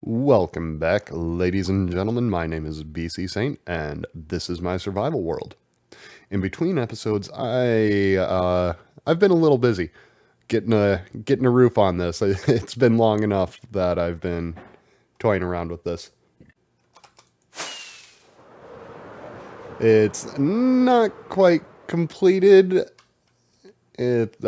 Welcome back, ladies and gentlemen. My name is BC Saint, and this is my survival world. In between episodes, I've been a little busy getting a roof on this. It's been long enough that I've been toying around with this. It's not quite completed. It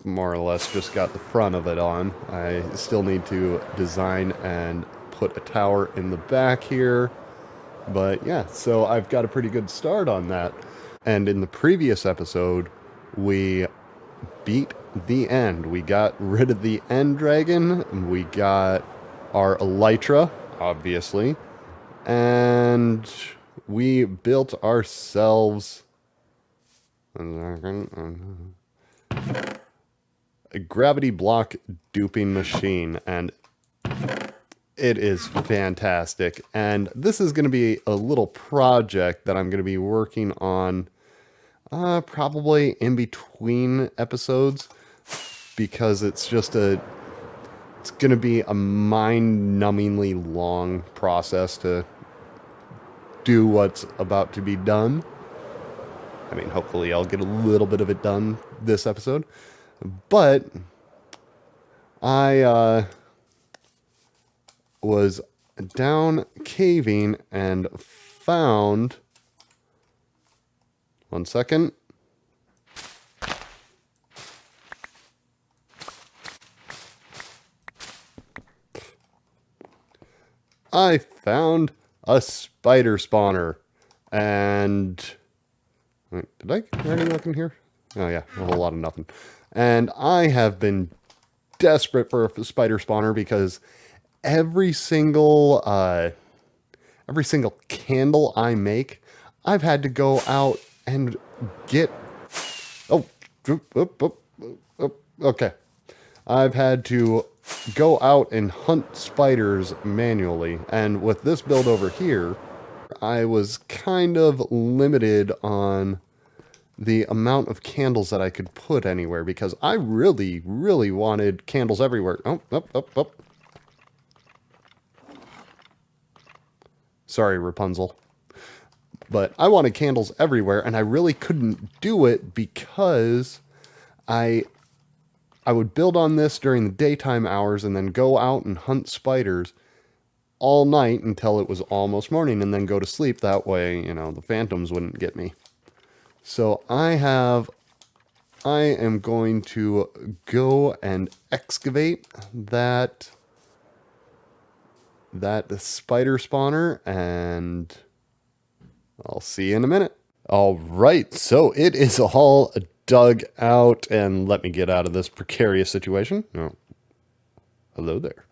more or less just got the front of it on. I still need to design and put a tower in the back here. But yeah, so I've got a pretty good start on that. And in the previous episode, we beat the end. We got rid of the end dragon. We got our elytra, obviously. And we built ourselves a gravity block duping machine, and it is fantastic. And this is going to be a little project that I'm going to be working on probably in between episodes, because it's going to be a mind-numbingly long process to do what's about to be done. I mean, hopefully I'll get a little bit of it done this episode. But I was down caving and found... One second. I found a spider spawner. And... Wait, did I already look in here? Oh yeah, a whole lot of nothing. And I have been desperate for a spider spawner because every single candle I make, I've had to go out and get... Oh, okay. I've had to go out and hunt spiders manually. And with this build over here, I was kind of limited on the amount of candles that I could put anywhere, because I really, really wanted candles everywhere. Oh. Sorry, Rapunzel. But I wanted candles everywhere, and I really couldn't do it because I would build on this during the daytime hours and then go out and hunt spiders all night until it was almost morning, and then go to sleep. That way, the phantoms wouldn't get me. So I am going to go and excavate that spider spawner, and I'll see you in a minute. All right, so it is all dug out, and let me get out of this precarious situation. Oh, hello there.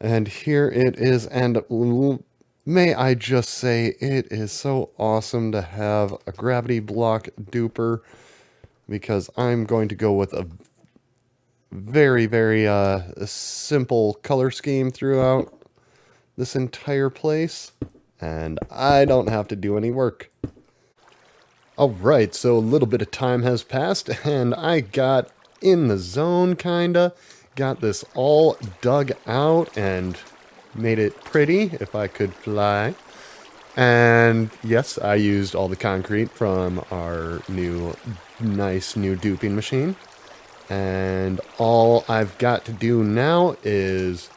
And here it is, and may I just say, it is so awesome to have a gravity block duper, because I'm going to go with a very, very simple color scheme throughout this entire place, and I don't have to do any work. Alright, so a little bit of time has passed, and I got in the zone, kinda. Got this all dug out and made it pretty, if I could fly. And yes, I used all the concrete from our nice new duping machine. And all I've got to do now is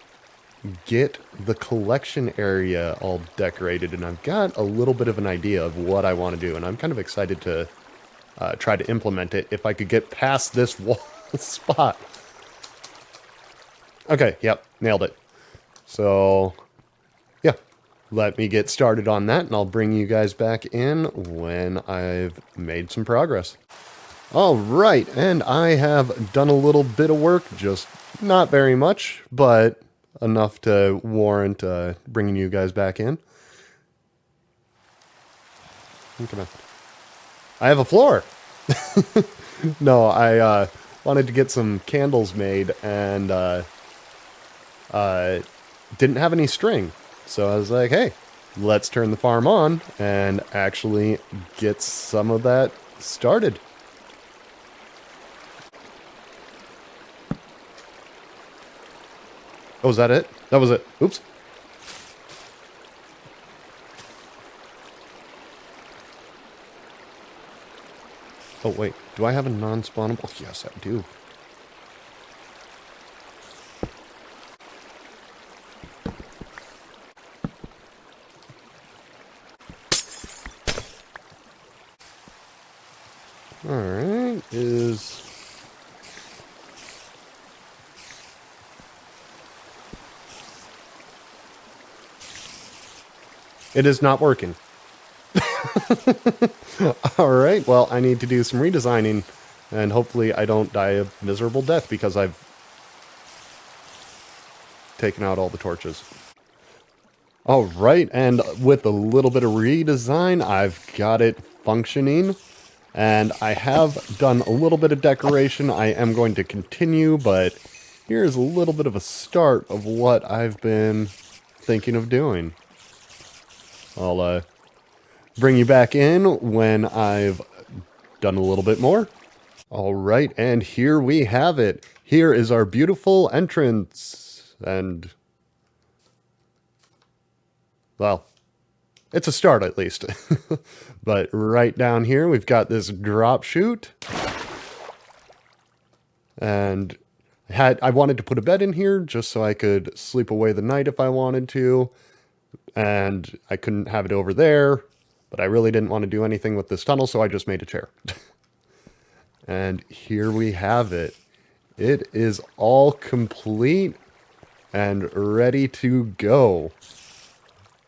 get the collection area all decorated, and I've got a little bit of an idea of what I want to do, and I'm kind of excited to try to implement it if I could get past this wall spot. Okay, yep, nailed it. So, yeah, let me get started on that, and I'll bring you guys back in when I've made some progress. All right, and I have done a little bit of work, just not very much, but enough to warrant bringing you guys back in. Come on. I have a floor. No, I wanted to get some candles made, and didn't have any string. So I was like, hey, let's turn the farm on and actually get some of that started. Oh, is that it? That was it. Oops. Oh, wait. Do I have a non-spawnable? Yes, I do. Alright, It is not working. Alright, well, I need to do some redesigning, and hopefully I don't die a miserable death because I've taken out all the torches. Alright, and with a little bit of redesign, I've got it functioning. And I have done a little bit of decoration. I am going to continue, but here's a little bit of a start of what I've been thinking of doing. I'll bring you back in when I've done a little bit more. All right, and here we have it. Here is our beautiful entrance. And, well, it's a start at least. But right down here, we've got this drop chute. And I wanted to put a bed in here just so I could sleep away the night if I wanted to. And I couldn't have it over there, but I really didn't want to do anything with this tunnel, so I just made a chair. And here we have it. It is all complete and ready to go.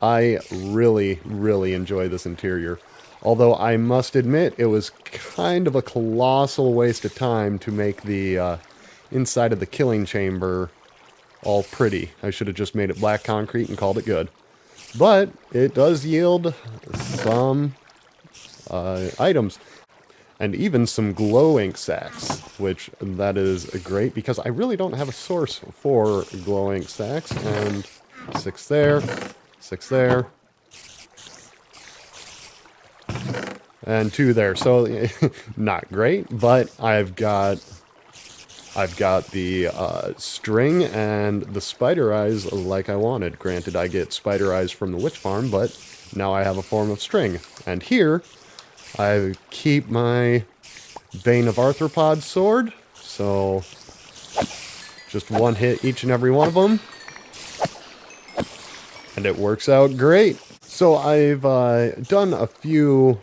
I really, really enjoy this interior. Although I must admit, it was kind of a colossal waste of time to make the inside of the killing chamber all pretty. I should have just made it black concrete and called it good. But it does yield some items. And even some glow ink sacks, which that is great because I really don't have a source for glow ink sacks. And 6 there, 6 there, and 2 there. So not great, but I've got the string and the spider eyes like I wanted. Granted, I get spider eyes from the witch farm, but now I have a form of string. And here, I keep my Bane of Arthropod sword. So, just one hit each and every one of them. And it works out great. So I've done a few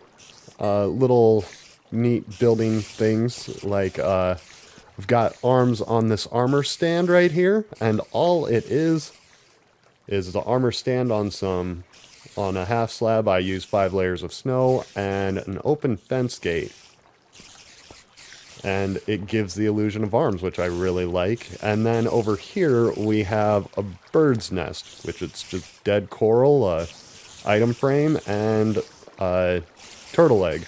little neat building things, like I've got arms on this armor stand right here, and all it is the armor stand on a half slab. I use 5 layers of snow and an open fence gate. And it gives the illusion of arms, which I really like. And then over here we have a bird's nest, which it's just dead coral, item frame, and a turtle egg.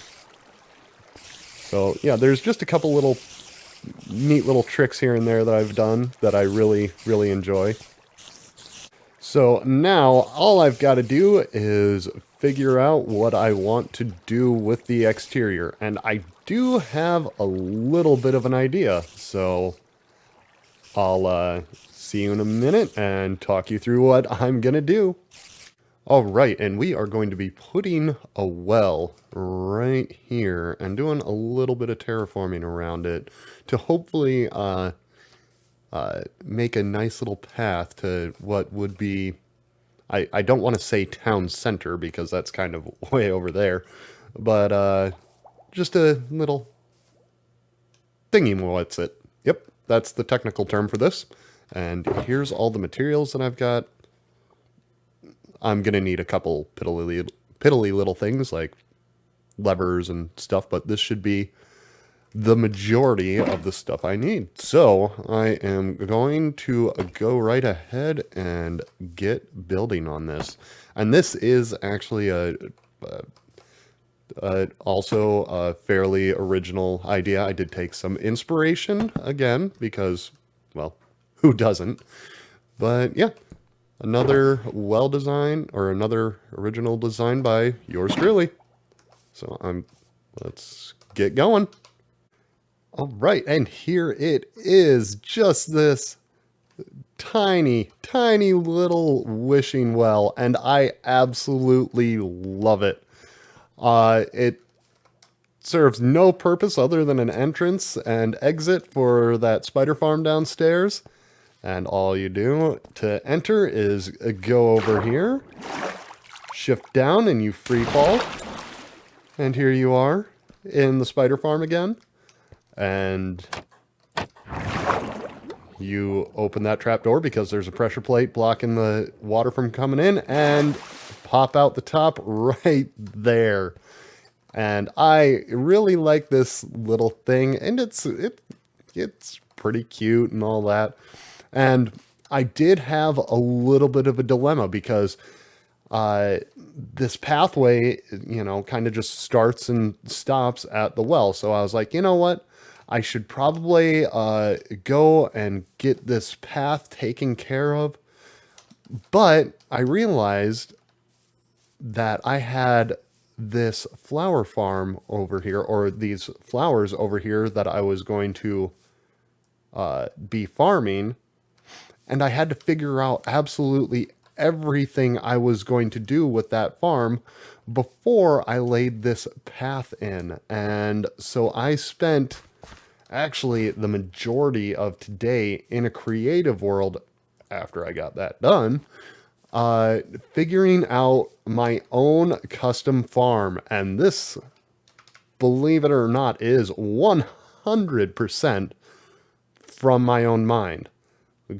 So yeah, there's just a couple little neat little tricks here and there that I've done that I really, really enjoy. So now all I've got to do is figure out what I want to do with the exterior. And I do have a little bit of an idea, so I'll see you in a minute and talk you through what I'm going to do. Alright, and we are going to be putting a well right here and doing a little bit of terraforming around it to hopefully make a nice little path to what would be, I don't want to say town center because that's kind of way over there, but just a little thingy, what's it? Yep, that's the technical term for this. And here's all the materials that I've got. I'm going to need a couple piddly little things like levers and stuff, but this should be the majority of the stuff I need. So I am going to go right ahead and get building on this. And this is actually also a fairly original idea. I did take some inspiration again because, well, who doesn't? But yeah, another well design or another original design by yours truly. So let's get going. All right, and here it is, just this tiny, tiny little wishing well, and I absolutely love it. It serves no purpose other than an entrance and exit for that spider farm downstairs. And all you do to enter is go over here, shift down, and you free fall. And here you are in the spider farm again. And you open that trapdoor because there's a pressure plate blocking the water from coming in, and pop out the top right there. And I really like this little thing, and it's pretty cute and all that. And I did have a little bit of a dilemma because this pathway, you know, kind of just starts and stops at the well. So I was like, you know what? I should probably go and get this path taken care of. But I realized that I had this flower farm over here, or these flowers over here that I was going to be farming, and I had to figure out absolutely everything I was going to do with that farm before I laid this path in. And so I spent actually the majority of today in a creative world after I got that done, figuring out my own custom farm. And this, believe it or not, is 100% from my own mind.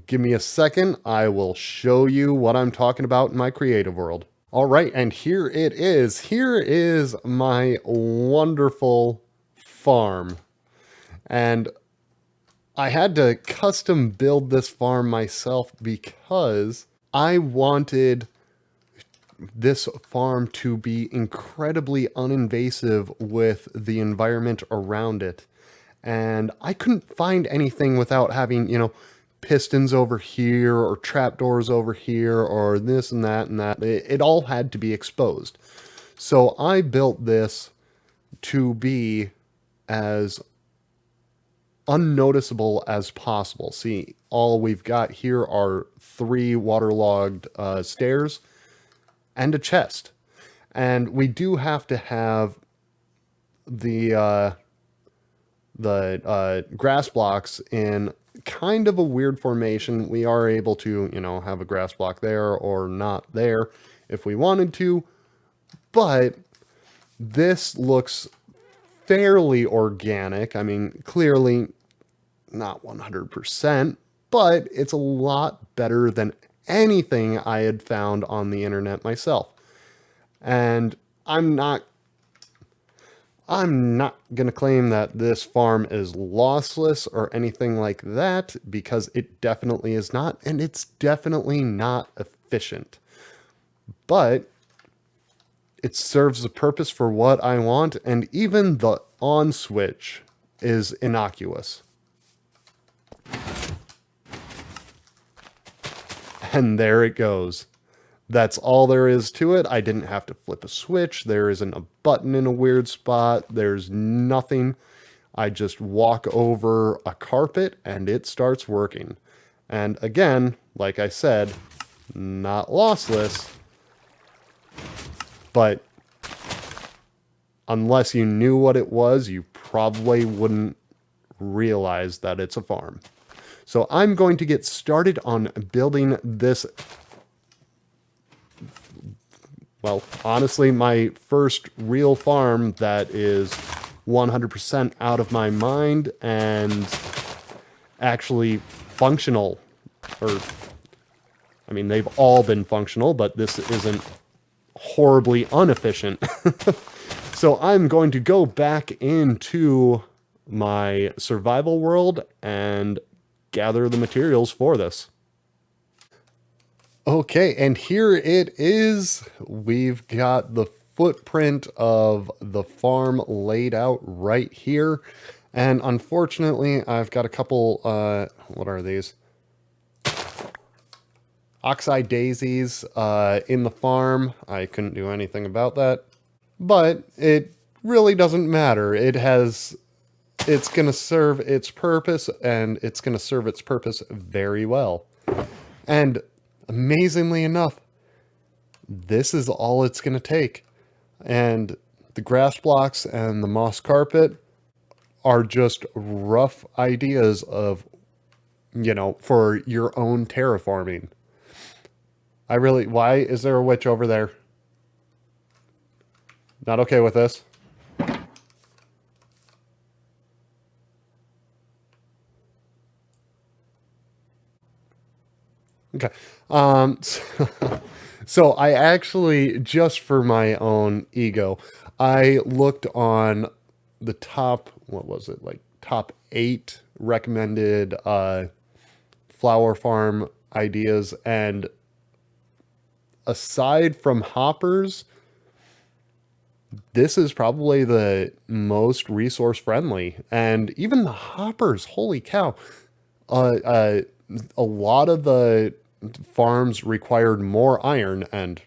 Give me a second, I will show you what I'm talking about in my creative world. All right, and here it is. Here is my wonderful farm. And I had to custom build this farm myself because I wanted this farm to be incredibly uninvasive with the environment around it. And I couldn't find anything without having, you know, pistons over here or trapdoors over here or this and that and that. It all had to be exposed. So I built this to be as unnoticeable as possible. See, all we've got here are 3 waterlogged stairs and a chest. And we do have to have the grass blocks in kind of a weird formation. We are able to, you know, have a grass block there or not there if we wanted to, but this looks fairly organic. I mean, clearly not 100%, but it's a lot better than anything I had found on the internet myself. And I'm not going to claim that this farm is lossless or anything like that, because it definitely is not, and it's definitely not efficient. But it serves the purpose for what I want, and even the on switch is innocuous. And there it goes. That's all there is to it. I didn't have to flip a switch. There isn't a button in a weird spot. There's nothing. I just walk over a carpet and it starts working. And again, like I said, not lossless, but unless you knew what it was, you probably wouldn't realize that it's a farm. So I'm going to get started on building this. Well, honestly, my first real farm that is 100% out of my mind and actually functional. Or, I mean, they've all been functional, but this isn't horribly inefficient. So I'm going to go back into my survival world and gather the materials for this. Okay, and here it is. We've got the footprint of the farm laid out right here. And unfortunately, I've got a couple, what are these? Oxeye daisies in the farm. I couldn't do anything about that. But it really doesn't matter. It's going to serve its purpose, and it's going to serve its purpose very well. And amazingly enough, this is all it's going to take. And the grass blocks and the moss carpet are just rough ideas of, for your own terraforming. Why is there a witch over there? Not okay with this. Okay. So I actually, just for my own ego, I looked on the top, what was it, like top 8 recommended flower farm ideas, and aside from hoppers, this is probably the most resource friendly. And even the hoppers, holy cow, a lot of the farms required more iron, and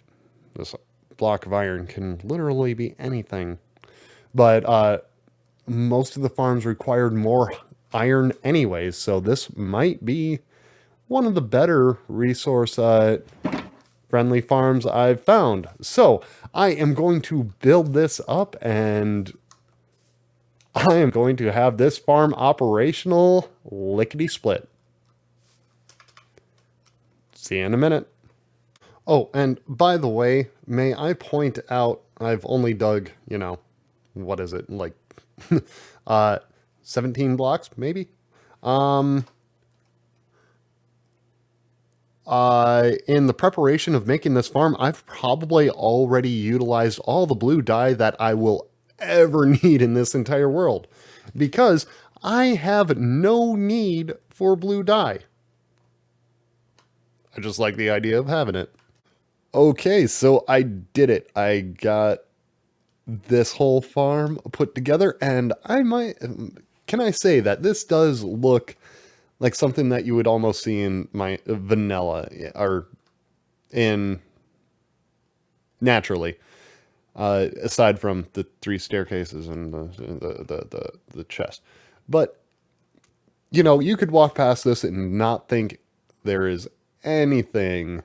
this block of iron can literally be anything. But most of the farms required more iron anyways, so this might be one of the better resource friendly farms I've found. So I am going to build this up, and I am going to have this farm operational lickety split. See you in a minute. Oh, and by the way, may I point out, I've only dug, what is it, like 17 blocks, maybe? In the preparation of making this farm, I've probably already utilized all the blue dye that I will ever need in this entire world, because I have no need for blue dye. I just like the idea of having it. Okay, so I did it. I got this whole farm put together, and can I say that this does look like something that you would almost see in my vanilla, or in naturally, aside from the 3 staircases and the chest. But you could walk past this and not think there is anything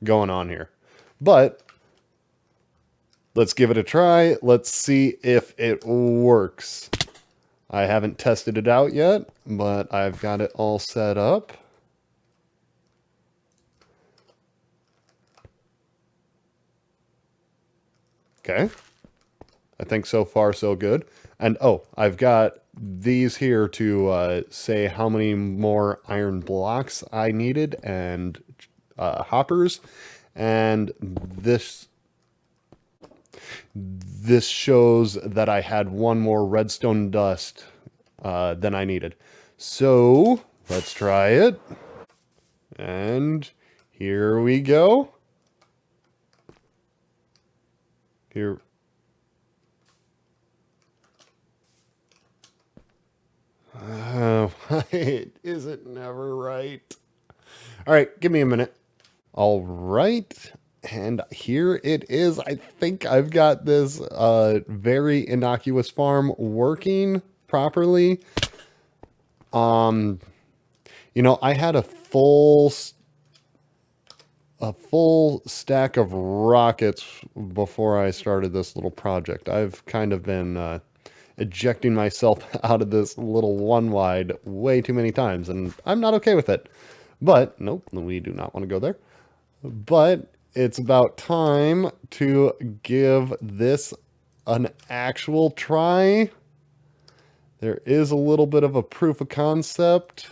going on here. But let's give it a try. Let's see if it works. I haven't tested it out yet, but I've got it all set up. Okay. I think so far so good. And I've got these here to say how many more iron blocks I needed, and hoppers. And this shows that I had one more redstone dust than I needed. So let's try it. And here we go. Here. Oh, is it never right? All right, give me a minute. All right, and here it is. I think I've got this very innocuous farm working properly. I had a full stack of rockets before I started this little project. I've kind of been ejecting myself out of this little one wide way too many times, and I'm not okay with it. But nope, we do not want to go there. But it's about time to give this an actual try. There is a little bit of a proof of concept.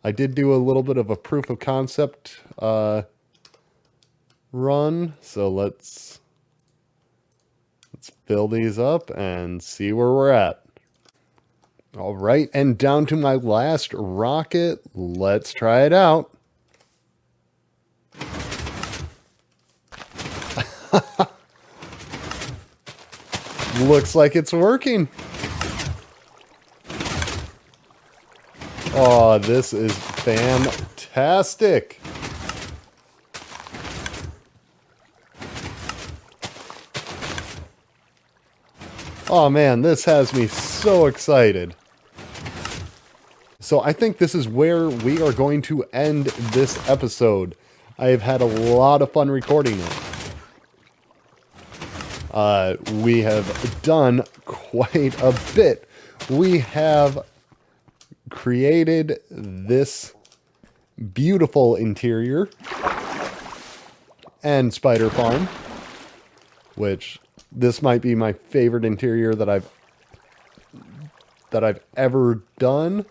I did do a little bit of a proof of concept run, so let's fill these up and see where we're at. All right, and down to my last rocket. Let's try it out. Looks like it's working. Oh, this is fantastic. Oh man, this has me so excited. So I think this is where we are going to end this episode. I have had a lot of fun recording it. We have done quite a bit. We have created this beautiful interior and spider farm, which this might be my favorite interior that I've ever done.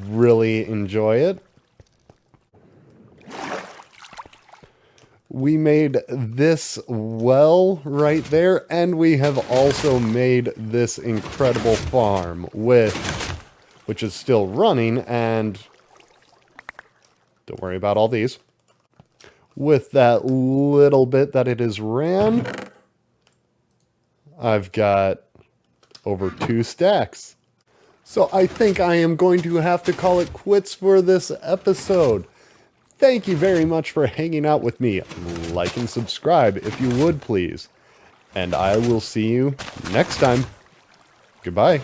Really enjoy it. We made this well right there, and we have also made this incredible farm which is still running, and don't worry about all these. With that little bit that it is ran, I've got over 2 stacks. So I think I am going to have to call it quits for this episode. Thank you very much for hanging out with me. Like and subscribe if you would, please. And I will see you next time. Goodbye.